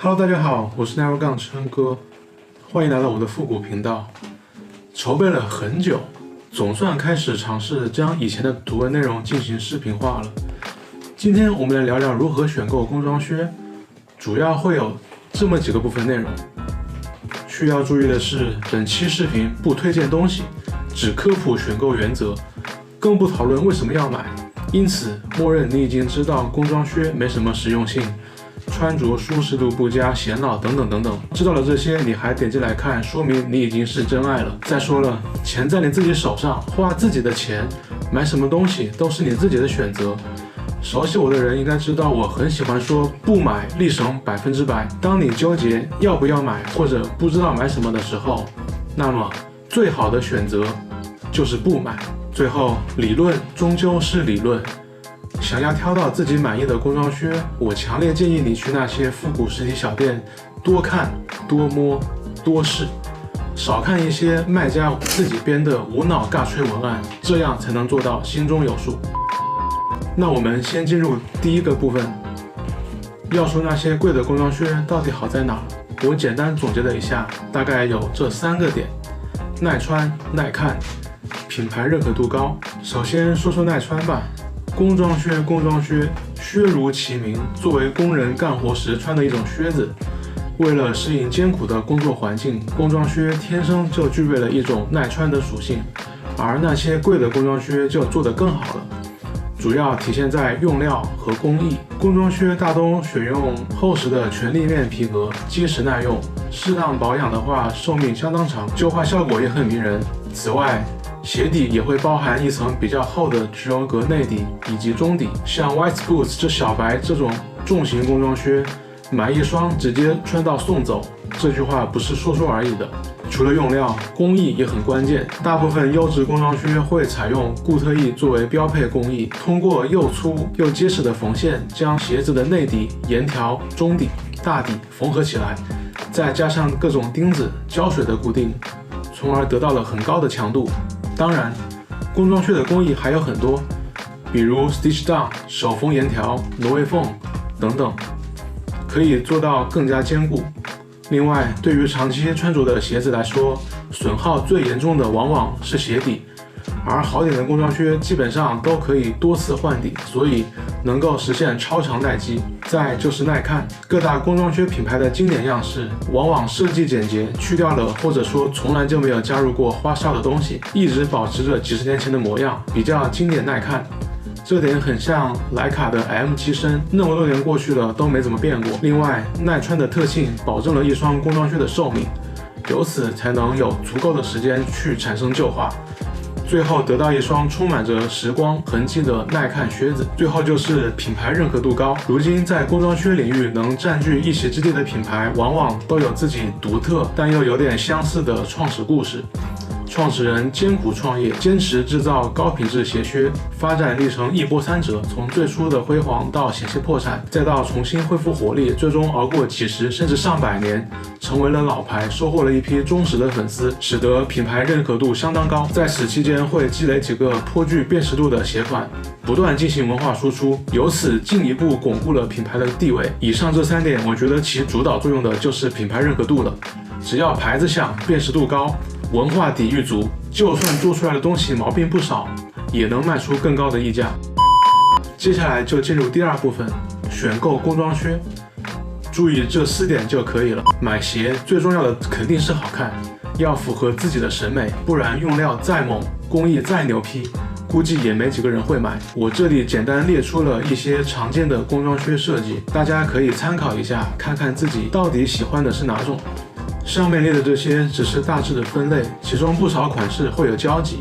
Hello， 大家好，我是 Narrow 杠琛哥，欢迎来到我的复古频道。筹备了很久，总算开始尝试将以前的图文内容进行视频化了。今天我们来聊聊如何选购工装靴，主要会有这么几个部分内容。需要注意的是，本期视频不推荐东西，只科普选购原则，更不讨论为什么要买，因此默认你已经知道工装靴没什么实用性，穿着舒适度不佳、显老等等等等。知道了这些，你还点进来看，说明你已经是真爱了。再说了，钱在你自己手上，花自己的钱，买什么东西都是你自己的选择。熟悉我的人应该知道，我很喜欢说不买立省100%。当你纠结要不要买或者不知道买什么的时候，那么最好的选择就是不买。最后，理论终究是理论。想要挑到自己满意的工装靴，我强烈建议你去那些复古实体小店，多看、多摸、多试，少看一些卖家自己编的无脑尬吹文案，这样才能做到心中有数。那我们先进入第一个部分。要说那些贵的工装靴到底好在哪儿，我简单总结了一下，大概有这3个点：耐穿、耐看、品牌认可度高。首先说说耐穿吧。工装靴，靴如其名，作为工人干活时穿的一种靴子。为了适应艰苦的工作环境，工装靴天生就具备了一种耐穿的属性，而那些贵的工装靴就做得更好了。主要体现在用料和工艺。工装靴大都选用厚实的全立面皮革，结实耐用，适当保养的话，寿命相当长，旧化效果也很迷人。此外，鞋底也会包含一层比较厚的植鞣革内底以及中底。像 White Boots 这小白这种重型工装靴，买一双直接穿到送走，这句话不是说说而已的。除了用料，工艺也很关键。大部分优质工装靴会采用固特异作为标配工艺，通过又粗又结实的缝线将鞋子的内底、沿条、中底、大底缝合起来，再加上各种钉子、胶水的固定，从而得到了很高的强度。当然，工装靴的工艺还有很多，比如 Stitch Down 手缝沿条、挪位缝等等，可以做到更加坚固。另外，对于长期穿着的鞋子来说，损耗最严重的往往是鞋底，而好点的工装靴基本上都可以多次换底，所以能够实现超长耐击。再就是耐看，各大工装靴品牌的经典样式往往设计简洁，去掉了或者说从来就没有加入过花哨的东西，一直保持着几十年前的模样，比较经典耐看。这点很像徕卡的 M7深，那么多年过去了都没怎么变过。另外，耐穿的特性保证了一双工装靴的寿命，由此才能有足够的时间去产生旧化，最后得到一双充满着时光痕迹的耐看靴子。最后就是品牌认可度高。如今在工装靴领域能占据一席之地的品牌，往往都有自己独特但又有点相似的创始故事。创始人艰苦创业，坚持制造高品质鞋靴，发展历程一波三折，从最初的辉煌到险些破产，再到重新恢复活力，最终熬过几十甚至上百年，成为了老牌，收获了一批忠实的粉丝，使得品牌认可度相当高。在此期间会积累几个颇具辨识度的鞋款，不断进行文化输出，由此进一步巩固了品牌的地位。以上这3点，我觉得起主导作用的就是品牌认可度了。只要牌子响，辨识度高，文化底蕴足，就算做出来的东西毛病不少，也能卖出更高的溢价。接下来就进入第2部分，选购工装靴。注意这4点就可以了。买鞋最重要的肯定是好看，要符合自己的审美，不然用料再猛，工艺再牛批，估计也没几个人会买。我这里简单列出了一些常见的工装靴设计，大家可以参考一下，看看自己到底喜欢的是哪种。上面列的这些只是大致的分类，其中不少款式会有交集，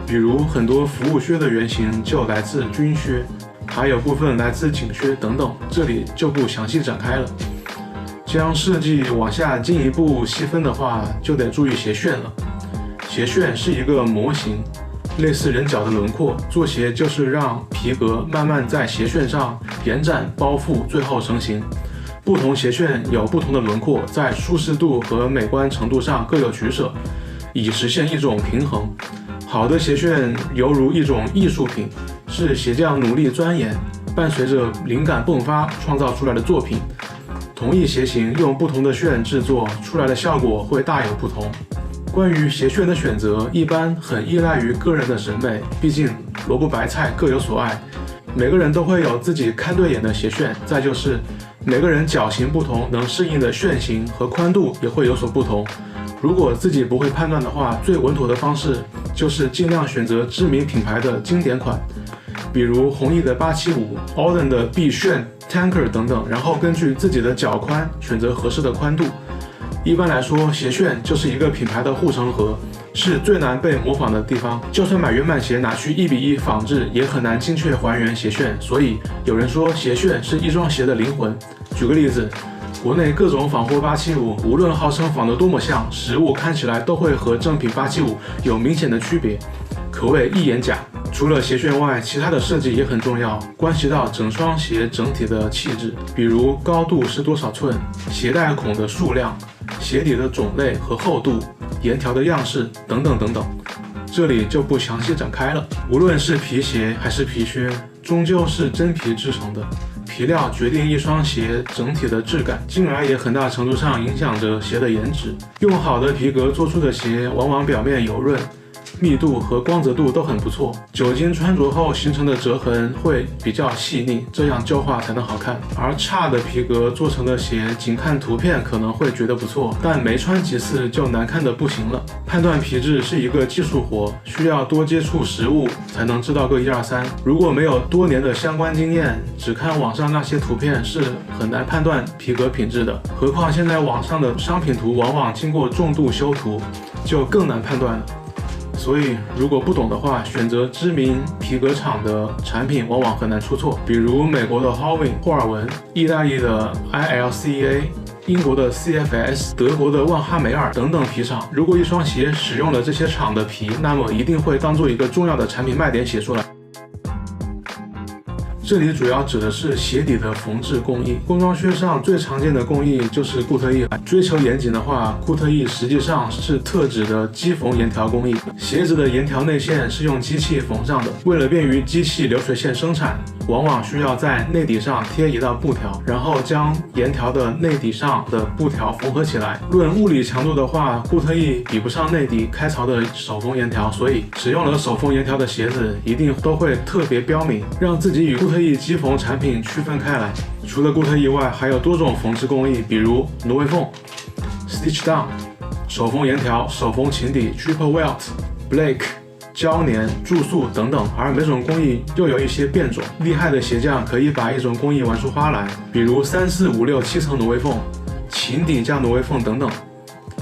比如很多服务靴的原型就来自军靴，还有部分来自警靴等等，这里就不详细展开了。将设计往下进一步细分的话，就得注意鞋楦了。鞋楦是一个模型，类似人脚的轮廓，做鞋就是让皮革慢慢在鞋楦上延展包覆，最后成型。不同鞋楦有不同的轮廓，在舒适度和美观程度上各有取舍，以实现一种平衡。好的鞋楦犹如一种艺术品，是鞋匠努力钻研，伴随着灵感迸发创造出来的作品。同一鞋型用不同的楦制作出来的效果会大有不同。关于鞋楦的选择，一般很依赖于个人的审美，毕竟萝卜白菜各有所爱，每个人都会有自己看对眼的鞋楦。再就是每个人脚型不同，能适应的楦型和宽度也会有所不同。如果自己不会判断的话，最稳妥的方式就是尽量选择知名品牌的经典款，比如弘毅的875、Auden 的 B 楦、Tanker 等等，然后根据自己的脚宽选择合适的宽度。一般来说，鞋楦就是一个品牌的护城河，是最难被模仿的地方。就算把原版鞋拿去1:1仿制，也很难精确还原鞋楦。所以有人说鞋楦是一双鞋的灵魂。举个例子，国内各种仿货875，无论号称仿得多么像，实物看起来都会和正品875有明显的区别，可谓一眼假。除了鞋楦外，其他的设计也很重要，关系到整双鞋整体的气质，比如高度是多少寸、鞋带孔的数量、鞋底的种类和厚度、沿条的样式等等等等，这里就不详细展开了。无论是皮鞋还是皮靴，终究是真皮制成的，皮料决定一双鞋整体的质感，进而也很大程度上影响着鞋的颜值。用好的皮革做出的鞋，往往表面油润，密度和光泽度都很不错，久经穿着后形成的折痕会比较细腻，这样旧化才能好看。而差的皮革做成的鞋，仅看图片可能会觉得不错，但没穿几次就难看得不行了。判断皮质是一个技术活，需要多接触实物才能知道个1、2、3。如果没有多年的相关经验，只看网上那些图片是很难判断皮革品质的。何况现在网上的商品图往往经过重度修图，就更难判断了。所以如果不懂的话，选择知名皮革厂的产品往往很难出错，比如美国的 Holloway 霍尔文、意大利的 ILCA、英国的 CFS、德国的万哈梅尔等等皮厂。如果一双鞋使用了这些厂的皮，那么一定会当做一个重要的产品卖点写出来。这里主要指的是鞋底的缝制工艺。工装靴上最常见的工艺就是固特异，追求严谨的话，固特异实际上是特指的机缝沿条工艺。鞋子的沿条内线是用机器缝上的，为了便于机器流水线生产，往往需要在内底上贴一道布条，然后将沿条的内底上的布条缝合起来。论物理强度的话，固特异比不上内底开槽的手缝沿条，所以使用了手缝沿条的鞋子一定都会特别标明，让自己与固特异机缝产品区分开来。除了固特异外，还有多种缝制工艺，比如挪威缝、Stitch Down、手缝沿条、手缝琴底、Triple Welt、Blake、胶粘、注塑等等，而每种工艺又有一些变种。厉害的鞋匠可以把一种工艺玩出花来，比如3、4、5、6、7层挪威缝、琴底加挪威缝等等。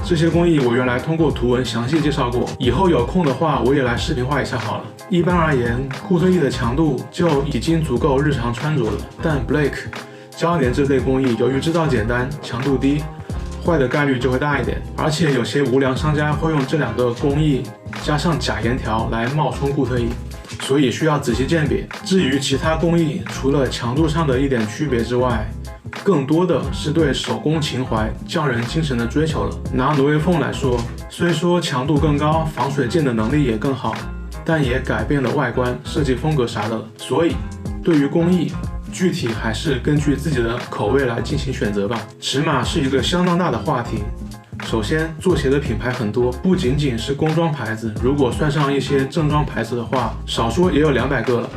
这些工艺我原来通过图文详细介绍过，以后有空的话我也来视频化一下好了。一般而言，固特异的强度就已经足够日常穿着了，但 Blake、胶粘这类工艺由于制造简单、强度低，坏的概率就会大一点。而且有些无良商家会用这2个工艺加上假沿条来冒充固特异，所以需要仔细鉴别。至于其他工艺，除了强度上的一点区别之外，更多的是对手工情怀、匠人精神的追求了。拿挪威缝来说，虽说强度更高，防水溅的能力也更好，但也改变了外观、设计风格啥的了。所以，对于工艺，具体还是根据自己的口味来进行选择吧。尺码是一个相当大的话题。首先，做鞋的品牌很多，不仅仅是工装牌子，如果算上一些正装牌子的话，少说也有200个了。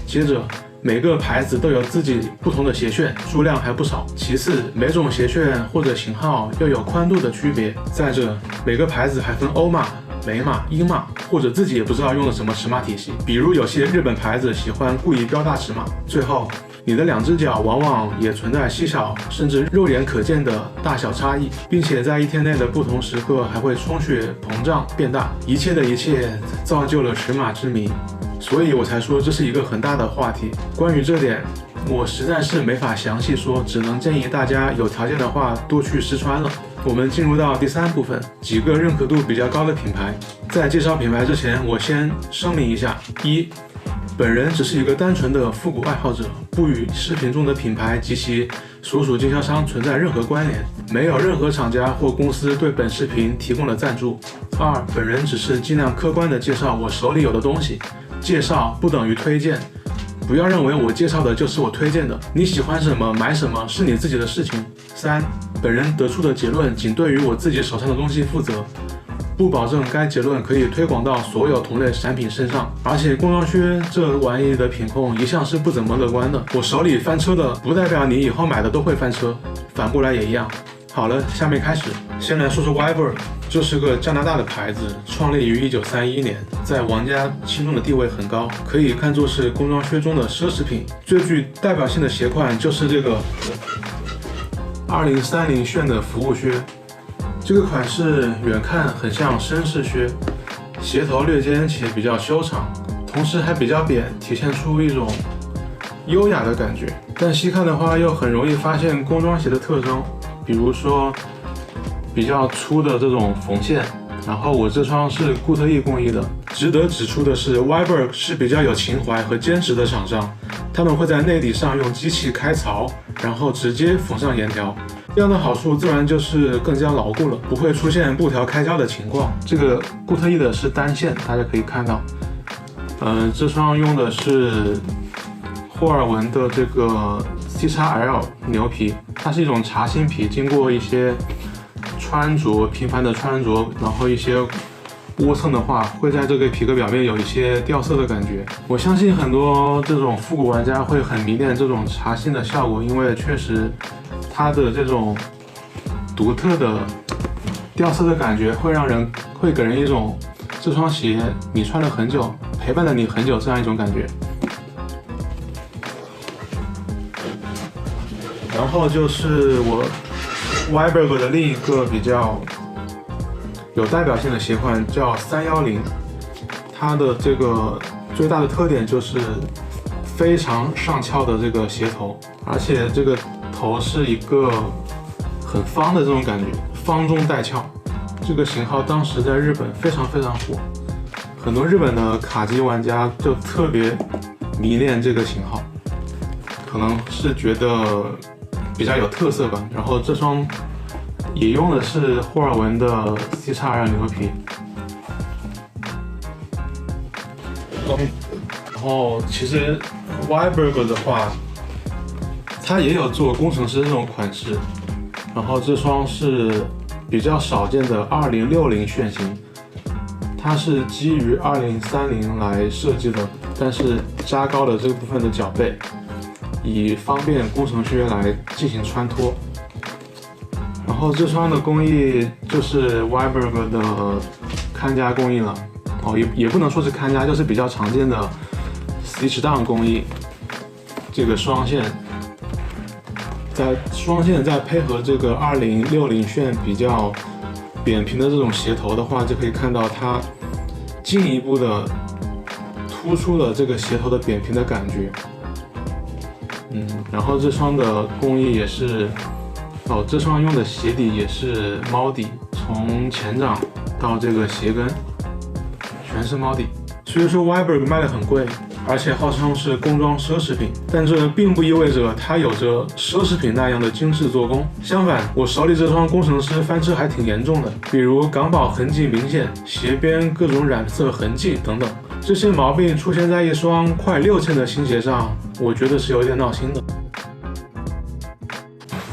接着，每个牌子都有自己不同的鞋楦，数量还不少。其次，每种鞋楦或者型号又有宽度的区别。再者，每个牌子还分欧码、美码、英码，或者自己也不知道用了什么尺码体系。比如有些日本牌子喜欢故意标大尺码。最后，你的2只脚往往也存在细小甚至肉眼可见的大小差异，并且在1天内的不同时刻还会充血、膨胀、变大。一切的一切造就了尺码之谜。所以我才说这是一个很大的话题。关于这点，我实在是没法详细说，只能建议大家有条件的话多去试穿了。我们进入到第3部分，几个认可度比较高的品牌。在介绍品牌之前，我先声明一下：一，本人只是一个单纯的复古爱好者，不与视频中的品牌及其所属经销商存在任何关联，没有任何厂家或公司对本视频提供了赞助。二，本人只是尽量客观地介绍我手里有的东西，介绍不等于推荐，不要认为我介绍的就是我推荐的，你喜欢什么买什么是你自己的事情。3. 本人得出的结论仅对于我自己手上的东西负责，不保证该结论可以推广到所有同类产品身上。而且工装靴这玩意的品控一向是不怎么乐观的，我手里翻车的不代表你以后买的都会翻车，反过来也一样。好了，下面开始。先来说说 Viberg， 这是个加拿大的牌子，创立于1931年，在玩家心中的地位很高，可以看作是工装靴中的奢侈品。最具代表性的鞋款就是这个2030炫的服务靴。这个款式远看很像绅士靴，鞋头略尖且比较修长，同时还比较扁，体现出一种优雅的感觉。但细看的话，又很容易发现工装鞋的特征，比如说比较粗的这种缝线。然后我这双是固特异工艺的。值得指出的是 Viberg 是比较有情怀和坚持的厂商，他们会在内底上用机器开槽，然后直接缝上沿条。这样的好处自然就是更加牢固了，不会出现布条开胶的情况。这个固特异的是单线，大家可以看到。这双用的是霍尔文的这个 C-XL 牛皮，它是一种茶芯皮，经过一些频繁的穿着，然后一些窝蹭的话，会在这个皮革表面有一些掉色的感觉。我相信很多这种复古玩家会很迷恋这种茶芯的效果，因为确实它的这种独特的掉色的感觉会给人一种这双鞋你穿了很久，陪伴了你很久这样一种感觉。然后就是我 Viberg 的另一个比较有代表性的鞋款叫310，它的这个最大的特点就是非常上翘的这个鞋头，而且这个头是一个很方的这种感觉，方中带翘。这个型号当时在日本非常非常火，很多日本的卡机玩家就特别迷恋这个型号，可能是觉得比较有特色吧。然后这双也用的是霍尔文的 C-XL 牛皮。然后其实 Viberg 的话，它也有做工程师这种款式。然后这双是比较少见的2060楦型，它是基于2030来设计的，但是加高了这个部分的脚背，以方便工程靴来进行穿脱。然后这双的工艺就是 Viberg 的看家工艺了，也不能说是看家，就是比较常见的 stitch down 工艺。这个双线再配合这个2060楦比较扁平的这种鞋头的话，就可以看到它进一步的突出了这个鞋头的扁平的感觉。然后这双的工艺也是。这双用的鞋底也是猫底，从前掌到这个鞋跟全是猫底。虽然说 Viberg 卖得很贵，而且号称是工装奢侈品，但这并不意味着它有着奢侈品那样的精致做工。相反，我手里这双工程师翻车还挺严重的，比如港宝痕迹明显，鞋边各种染色痕迹等等，这些毛病出现在一双快6000的新鞋上，我觉得是有点闹心的。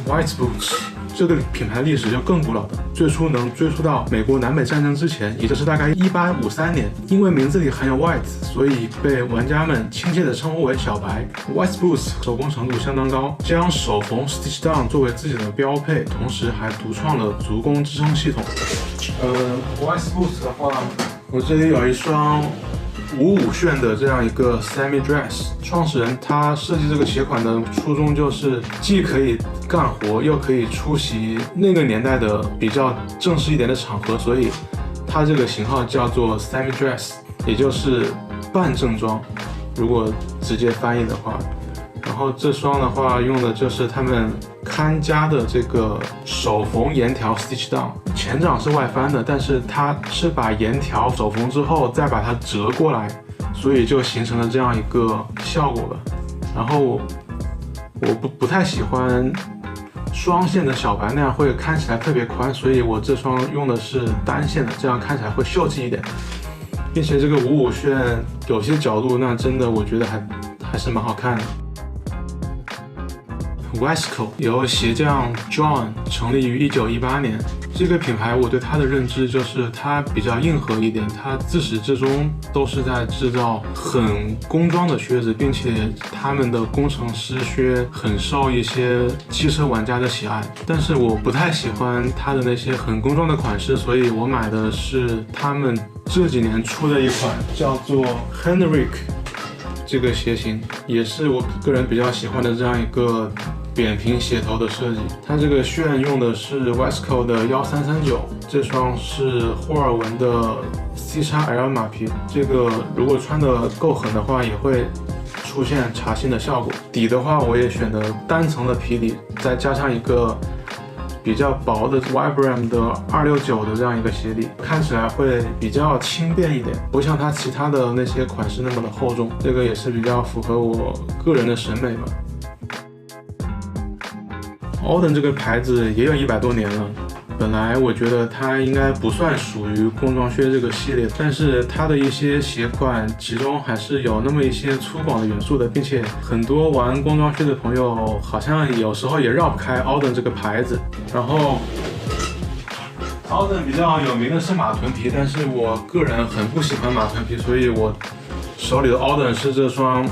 White Boots 这个品牌历史就更古老的，最初能追溯到美国南北战争之前，也就是大概1853年。因为名字里含有 white， 所以被玩家们亲切地称呼为小白。White Boots 手工程度相当高，将手缝 stitch down 作为自己的标配，同时还独创了足弓支撑系统。White Boots 的话，我这里有一双55楦的这样一个 semi dress， 创始人他设计这个鞋款的初衷就是既可以干活又可以出席那个年代的比较正式一点的场合，所以它这个型号叫做 semi dress， 也就是半正装，如果直接翻译的话。然后这双的话用的就是他们看家的这个手缝沿条 stitch down， 前掌是外翻的，但是它是把沿条手缝之后再把它折过来，所以就形成了这样一个效果吧。然后我不太喜欢双线的小白那样会看起来特别宽，所以我这双用的是单线的，这样看起来会秀气一点。并且这个55楦有些角度那真的我觉得还还是蛮好看的。Westco 由鞋匠 John 成立于1918年，这个品牌我对它的认知就是它比较硬核一点，它自始至终都是在制造很工装的靴子，并且他们的工程师靴很受一些汽车玩家的喜爱。但是我不太喜欢它的那些很工装的款式，所以我买的是他们这几年出的一款叫做 Henrik 这个鞋型，也是我个人比较喜欢的这样一个扁平鞋头的设计。它这个楦用的是 Westco 的1339，这双是霍尔文的 C×L 马皮，这个如果穿的够狠的话也会出现茶芯的效果。底的话我也选的单层的皮底，再加上一个比较薄的 Vibram 的269的这样一个鞋底，看起来会比较轻便一点，不像它其他的那些款式那么的厚重，这个也是比较符合我个人的审美吧。Auden 这个牌子也有100多年了，本来我觉得它应该不算属于工装靴这个系列，但是它的一些鞋款其中还是有那么一些粗犷的元素的，并且很多玩工装靴的朋友好像有时候也绕不开 Auden 这个牌子。然后 Auden 比较有名的是马臀皮，但是我个人很不喜欢马臀皮，所以我手里的 Auden 是这双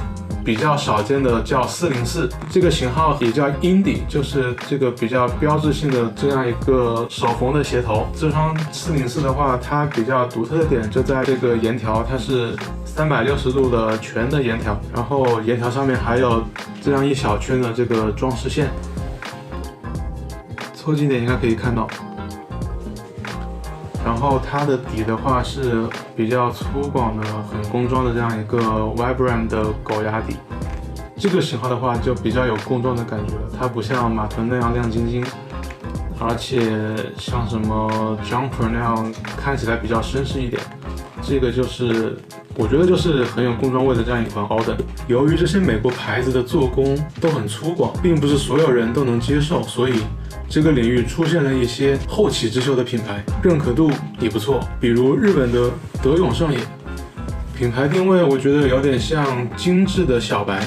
比较少见的叫404，这个型号也叫 Indy， 就是这个比较标志性的这样一个手缝的鞋头。这双404的话，它比较独特的点就在这个沿条，它是360度的全的沿条，然后沿条上面还有这样一小圈的这个装饰线，凑近点应该可以看到。然后它的底的话是比较粗犷的、很工装的这样一个 Vibram 的狗牙底。这个型号的话就比较有工装的感觉了，它不像马臀那样亮晶晶，而且像什么 Jumper 那样看起来比较绅士一点。这个就是我觉得就是很有工装味的这样一款 Auden。由于这些美国牌子的做工都很粗犷，并不是所有人都能接受，所以这个领域出现了一些后起之秀的品牌，认可度也不错，比如日本的德永胜也，品牌定位我觉得有点像精致的小白，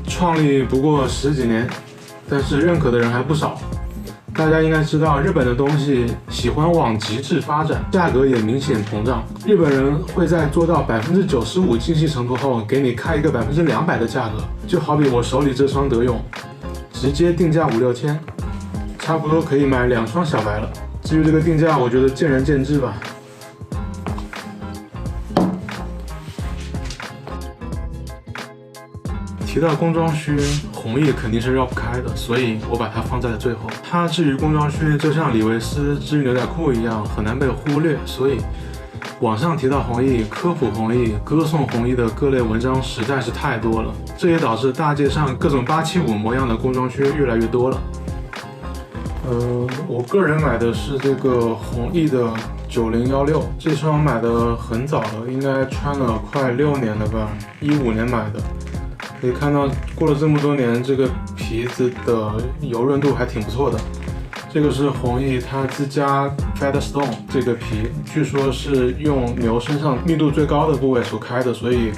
创立不过10几年，但是认可的人还不少。大家应该知道，日本的东西喜欢往极致发展，价格也明显膨胀。日本人会在做到95%精细程度后，给你开一个200%的价格。就好比我手里这双德永，直接定价5、6千，差不多可以买2双小白了。至于这个定价，我觉得见仁见智吧。提到工装靴，弘毅肯定是绕不开的，所以我把它放在了最后。它至于工装靴，就像李维斯至于牛仔裤一样，很难被忽略，所以网上提到弘毅、科普弘毅、歌颂弘毅的各类文章实在是太多了，这也导致大街上各种875模样的工装靴越来越多了。我个人买的是这个弘毅的9016，这双买的很早了，应该穿了快6年了吧，15年买的。可以看到过了这么多年，这个皮子的油润度还挺不错的。这个是弘毅他自家 Featherstone 这个皮，据说是用牛身上密度最高的部位所开的，所以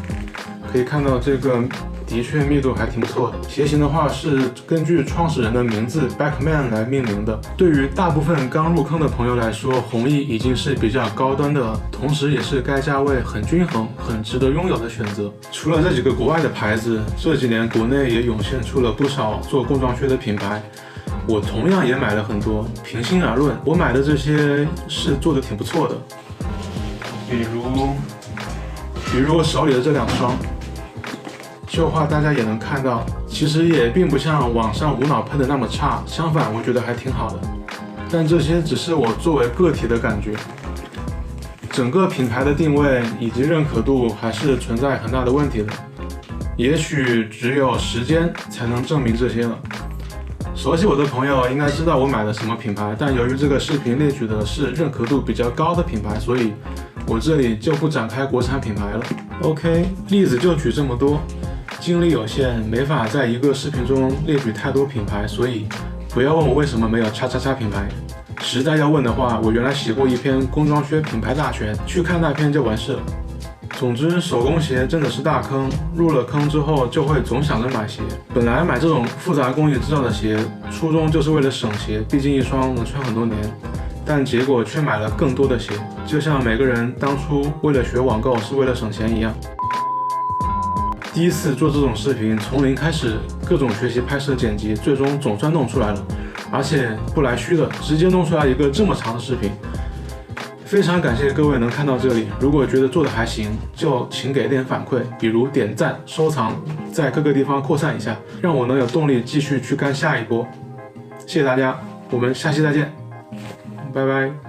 可以看到这个的确密度还挺不错的。鞋型的话是根据创始人的名字 Beckman 来命名的。对于大部分刚入坑的朋友来说，弘毅已经是比较高端的，同时也是该价位很均衡、很值得拥有的选择。除了这几个国外的牌子，这几年国内也涌现出了不少做工装靴的品牌。我同样也买了很多，平心而论，我买的这些是做的挺不错的。比如我手里的这2双。旧话大家也能看到，其实也并不像网上无脑喷的那么差，相反我觉得还挺好的。但这些只是我作为个体的感觉，整个品牌的定位以及认可度还是存在很大的问题的。也许只有时间才能证明这些了。熟悉我的朋友应该知道我买的什么品牌，但由于这个视频列举的是认可度比较高的品牌，所以我这里就不展开国产品牌了。OK， 例子就举这么多。精力有限，没法在一个视频中列举太多品牌，所以不要问我为什么没有叉叉叉品牌。实在要问的话，我原来写过一篇工装靴品牌大全，去看那篇就完事了。总之，手工鞋真的是大坑，入了坑之后就会总想着买鞋。本来买这种复杂工艺制造的鞋，初衷就是为了省鞋，毕竟一双能穿很多年。但结果却买了更多的鞋，就像每个人当初为了学网购是为了省钱一样。第一次做这种视频，从零开始，各种学习拍摄剪辑，最终总算弄出来了，而且不来虚的，直接弄出来一个这么长的视频。非常感谢各位能看到这里，如果觉得做的还行，就请给点反馈，比如点赞、收藏，在各个地方扩散一下，让我能有动力继续去干下一波。谢谢大家，我们下期再见，拜拜。